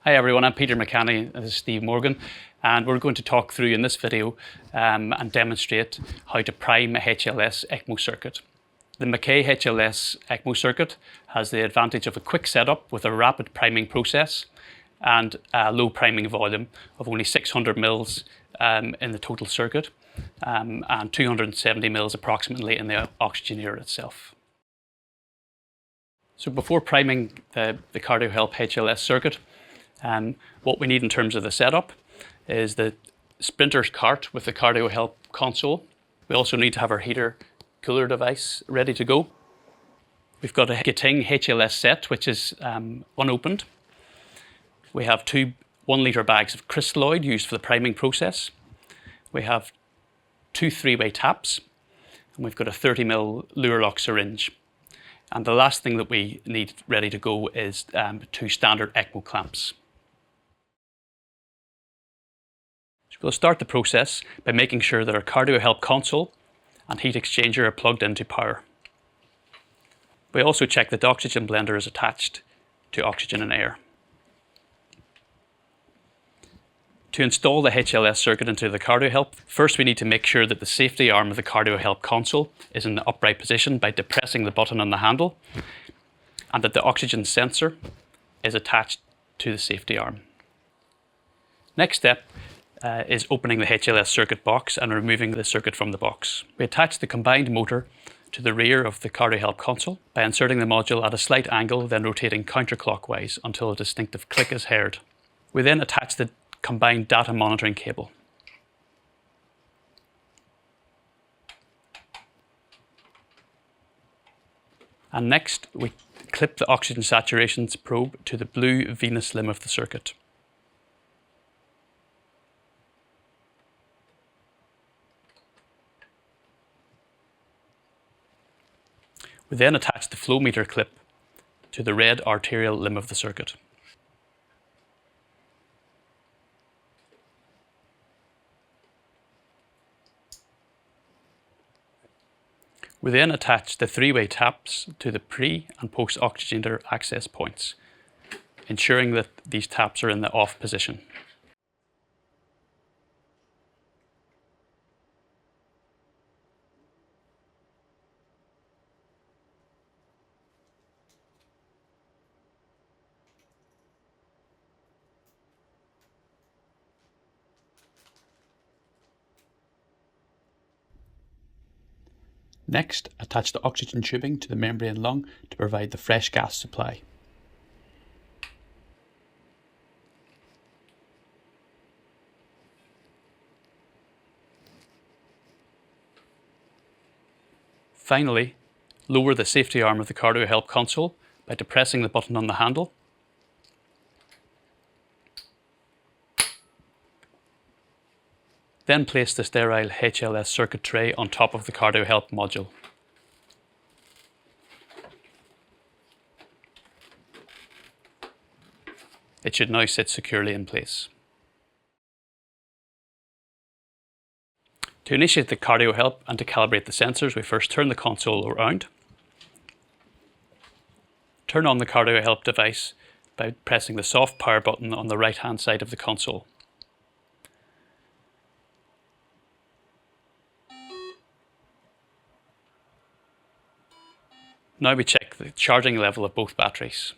Hi everyone, I'm Peter McCanny, this is Steve Morgan, and we're going to talk through in this video and demonstrate how to prime a HLS ECMO circuit. The Mackay HLS ECMO circuit has the advantage of a quick setup with a rapid priming process and a low priming volume of only 600 mils in the total circuit and 270 mils approximately in the oxygenator itself. So before priming the CardioHelp HLS circuit, what we need in terms of the setup is the sprinter's cart with the CardioHelp console. We also need to have our heater cooler device ready to go. We've got a Gating HLS set which is unopened. We have two 1 litre bags of crystalloid used for the priming process. We have two 3-way taps, and we've got a 30 ml Luer lock syringe. And the last thing that we need ready to go is two standard ECMO clamps. So we'll start the process by making sure that our CardioHelp console and heat exchanger are plugged into power. We also check that the oxygen blender is attached to oxygen and air. To install the HLS circuit into the CardioHelp, first we need to make sure that the safety arm of the CardioHelp console is in the upright position by depressing the button on the handle, and that the oxygen sensor is attached to the safety arm. Next step is opening the HLS circuit box and removing the circuit from the box. We attach the combined motor to the rear of the CardioHelp console by inserting the module at a slight angle, then rotating counterclockwise until a distinctive click is heard. We then attach the combined data monitoring cable. And next we clip the oxygen saturations probe to the blue venous limb of the circuit. We then attach the flow meter clip to the red arterial limb of the circuit. We then attach the 3-way taps to the pre and post oxygenator access points, ensuring that these taps are in the off position. Next, attach the oxygen tubing to the membrane lung to provide the fresh gas supply. Finally, lower the safety arm of the CardioHelp console by depressing the button on the handle. Then place the sterile HLS circuit tray on top of the CardioHelp module. It should now sit securely in place. To initiate the CardioHelp and to calibrate the sensors, we first turn the console around. Turn on the CardioHelp device by pressing the soft power button on the right hand side of the console. Now we check the charging level of both batteries.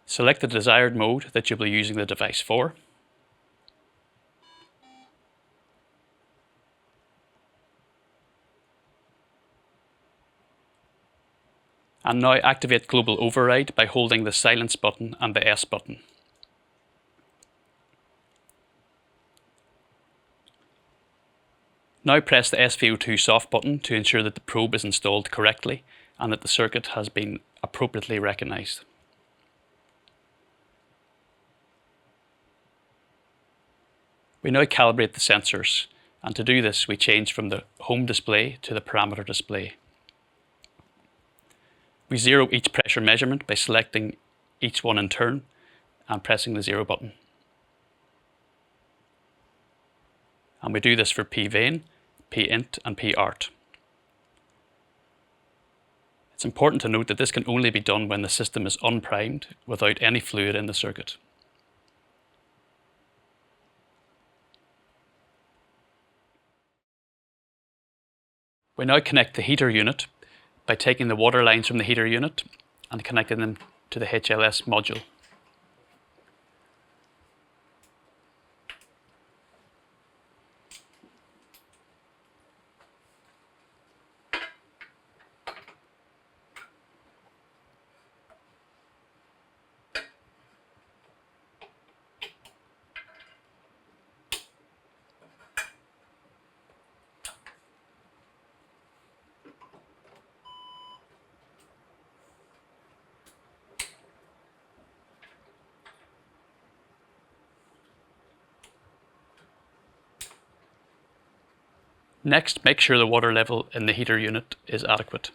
Select the desired mode that you'll be using the device for. And now activate global override by holding the silence button and the S button. Now press the SVO2 soft button to ensure that the probe is installed correctly and that the circuit has been appropriately recognised. We now calibrate the sensors, and to do this we change from the home display to the parameter display. We zero each pressure measurement by selecting each one in turn and pressing the 0 button. And we do this for P vein, Pint and Part. It's important to note that this can only be done when the system is unprimed without any fluid in the circuit. We now connect the heater unit by taking the water lines from the heater unit and connecting them to the HLS module. Next, make sure the water level in the heater unit is adequate.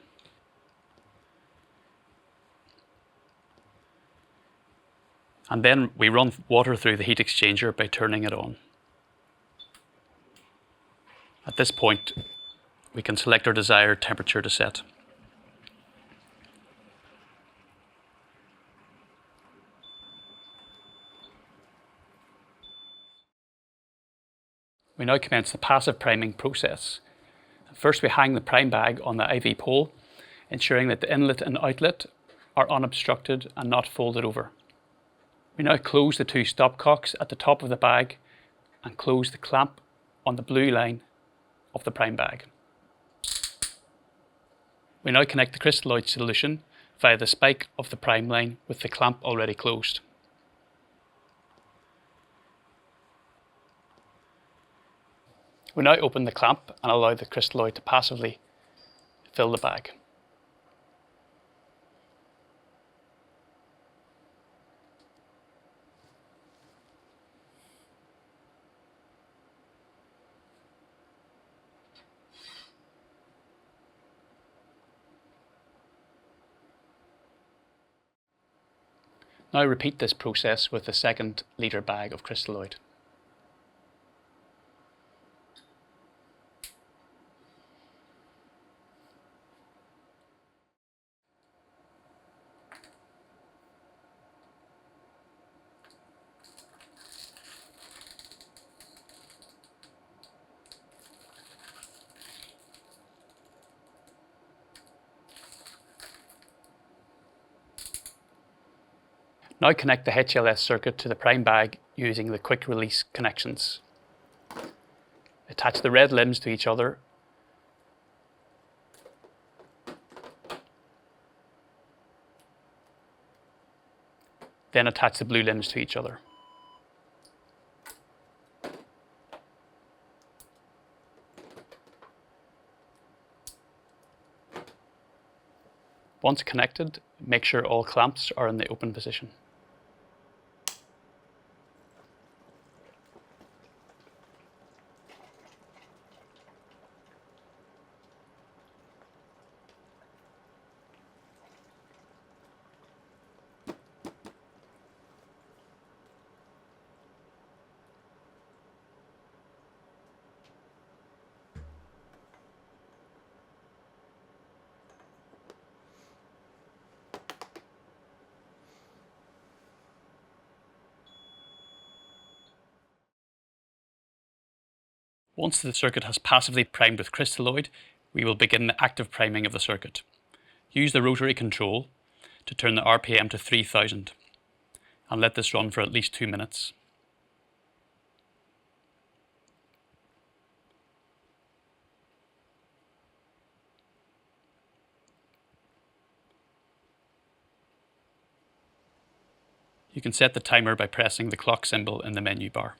And then we run water through the heat exchanger by turning it on. At this point, we can select our desired temperature to set. We now commence the passive priming process. First, we hang the prime bag on the IV pole, ensuring that the inlet and outlet are unobstructed and not folded over. We now close the two stopcocks at the top of the bag and close the clamp on the blue line of the prime bag. We now connect the crystalloid solution via the spike of the prime line with the clamp already closed. We now open the clamp and allow the crystalloid to passively fill the bag. Now repeat this process with the second litre bag of crystalloid. Now connect the HLS circuit to the prime bag using the quick release connections. Attach the red limbs to each other. Then attach the blue limbs to each other. Once connected, make sure all clamps are in the open position. Once the circuit has passively primed with crystalloid, we will begin the active priming of the circuit. Use the rotary control to turn the RPM to 3000 and let this run for at least 2 minutes. You can set the timer by pressing the clock symbol in the menu bar.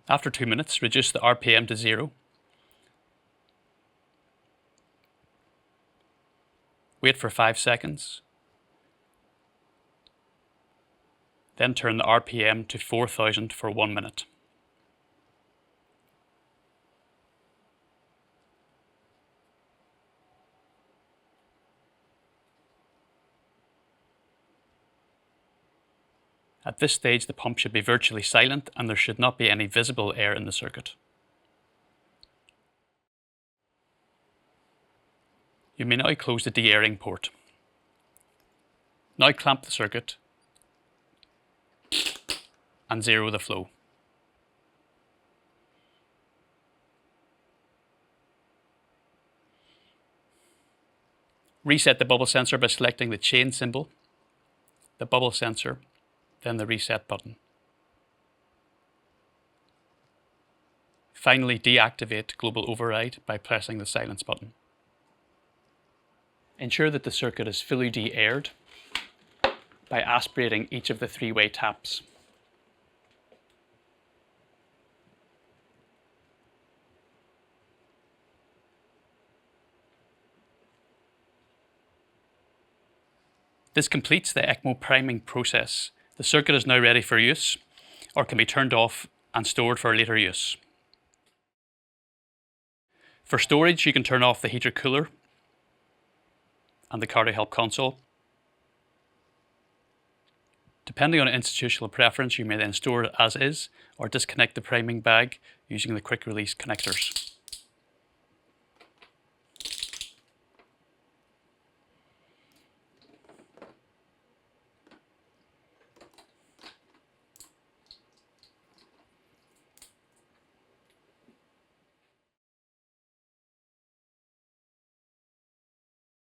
After 2 minutes, reduce the RPM to 0. Wait for 5 seconds. Then turn the RPM to 4000 for 1 minute. At this stage, the pump should be virtually silent and there should not be any visible air in the circuit. You may now close the de-airing port. Now clamp the circuit and zero the flow. Reset the bubble sensor by selecting the chain symbol, the bubble sensor, then the reset button. Finally, deactivate global override by pressing the silence button. Ensure that the circuit is fully de-aired by aspirating each of the three-way taps. This completes the ECMO priming process. The circuit is now ready for use, or can be turned off and stored for later use. For storage, you can turn off the heater cooler and the CardioHelp console. Depending on institutional preference, you may then store it as is or disconnect the priming bag using the quick release connectors.